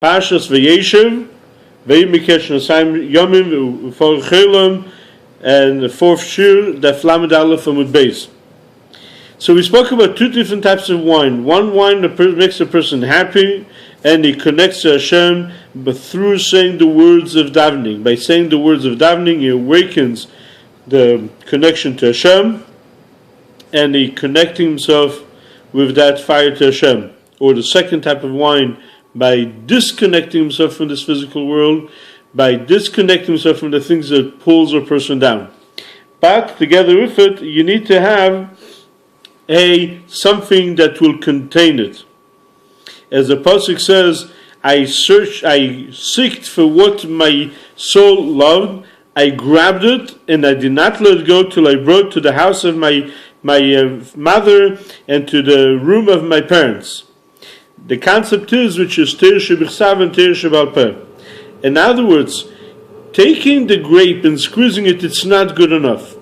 Parshas Vayeshev, Miketz Yomim for Chelam, and the fourth shir, the Flamed Aleph Amud Beis. So we spoke about two different types of wine. One wine that makes a person happy, and he connects to Hashem, but through saying the words of davening. By saying the words of davening, he awakens the connection to Hashem, and he connecting himself with that fire to Hashem. Or the second type of wine, by disconnecting himself from this physical world, by disconnecting himself from the things that pulls a person down. But together with it, you need to have something that will contain it. As the pasuk says, I seeked for what my soul loved, I grabbed it, and I did not let it go till I brought to the house of my mother and to the room of my parents. The concept is, which is Teir Shebichsav and Teir Shebal Peh. In other words, taking the grape and squeezing it, it's not good enough.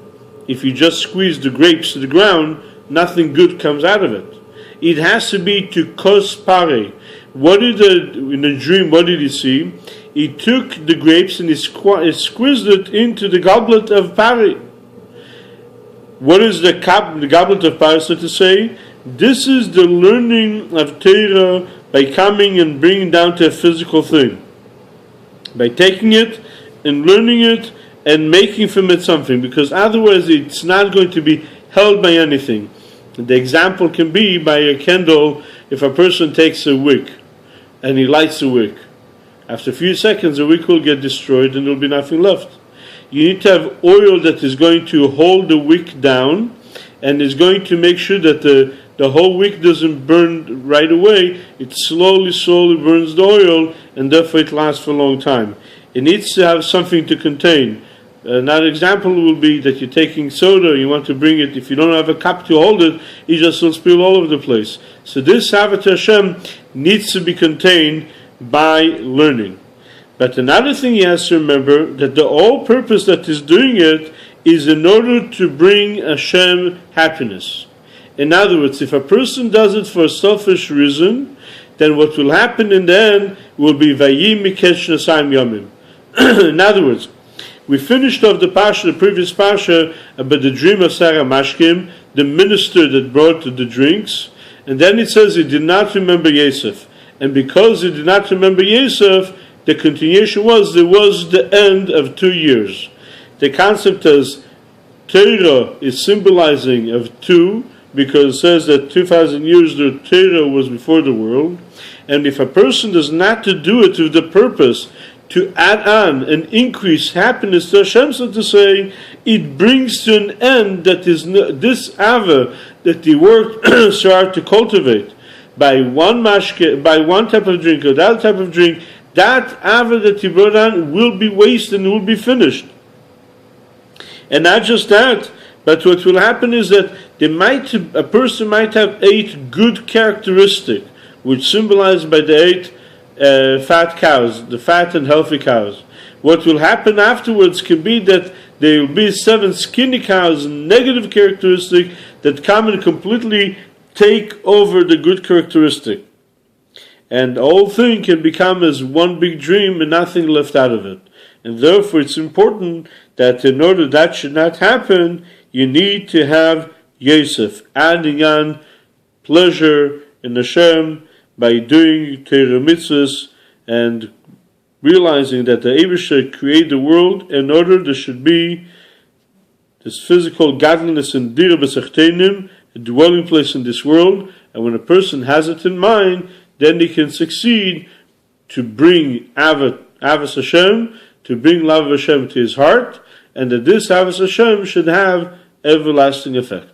If you just squeeze the grapes to the ground, nothing good comes out of it. It has to be to kos pare. In a dream, what did he see? He took the grapes and he squeezed it into the goblet of pare. What is the goblet of pare, so to say? This is the learning of Torah by coming and bringing down to a physical thing. By taking it and learning it and making from it something, because otherwise it's not going to be held by anything. The example can be by a candle. If a person takes a wick and he lights the wick, after a few seconds the wick will get destroyed and there will be nothing left. You need to have oil that is going to hold the wick down and is going to make sure that the whole wick doesn't burn right away. It slowly burns the oil, and therefore it lasts for a long time. It needs to have something to contain. Another example will be that you're taking soda, you want to bring it, if you don't have a cup to hold it, it just will spill all over the place. So this Havat Hashem needs to be contained by learning. But another thing he has to remember, that the whole purpose that is doing it is in order to bring Hashem happiness. In other words, if a person does it for a selfish reason, then what will happen in the end will be Vayim Miketz Yomim. In other words, we finished off the previous parsha, about the dream of Sarah Mashkim, the minister that brought the drinks, and then it says he did not remember Yosef. And because he did not remember Yosef, the continuation was, there was the end of 2 years. The concept is, Torah is symbolizing of two, because it says that 2,000 years the Torah was before the world, and if a person does not to do it with the purpose to add on and increase happiness to Hashem, so to say, it brings to an end that is this ava that he worked so hard to cultivate by one type of drink or that type of drink. That ava that he brought on will be wasted and will be finished. And not just that, but what will happen is that a person might have 8 good characteristics, which symbolized by the 8 fat cows, the fat and healthy cows. What will happen afterwards can be that there will be 7 skinny cows, negative characteristics, that come and completely take over the good characteristic. And the whole thing can become as one big dream and nothing left out of it. And therefore it's important that in order that should not happen, you need to have Yosef, adding on pleasure in Hashem by doing Torah mitzvahs and realizing that the Eibusher created the world in order there should be this physical godliness and dira b'sechtenim, a dwelling place in this world, and when a person has it in mind, then he can succeed to bring Avos Hashem, to bring love of Hashem to his heart, and that this Avos Hashem should have everlasting effect.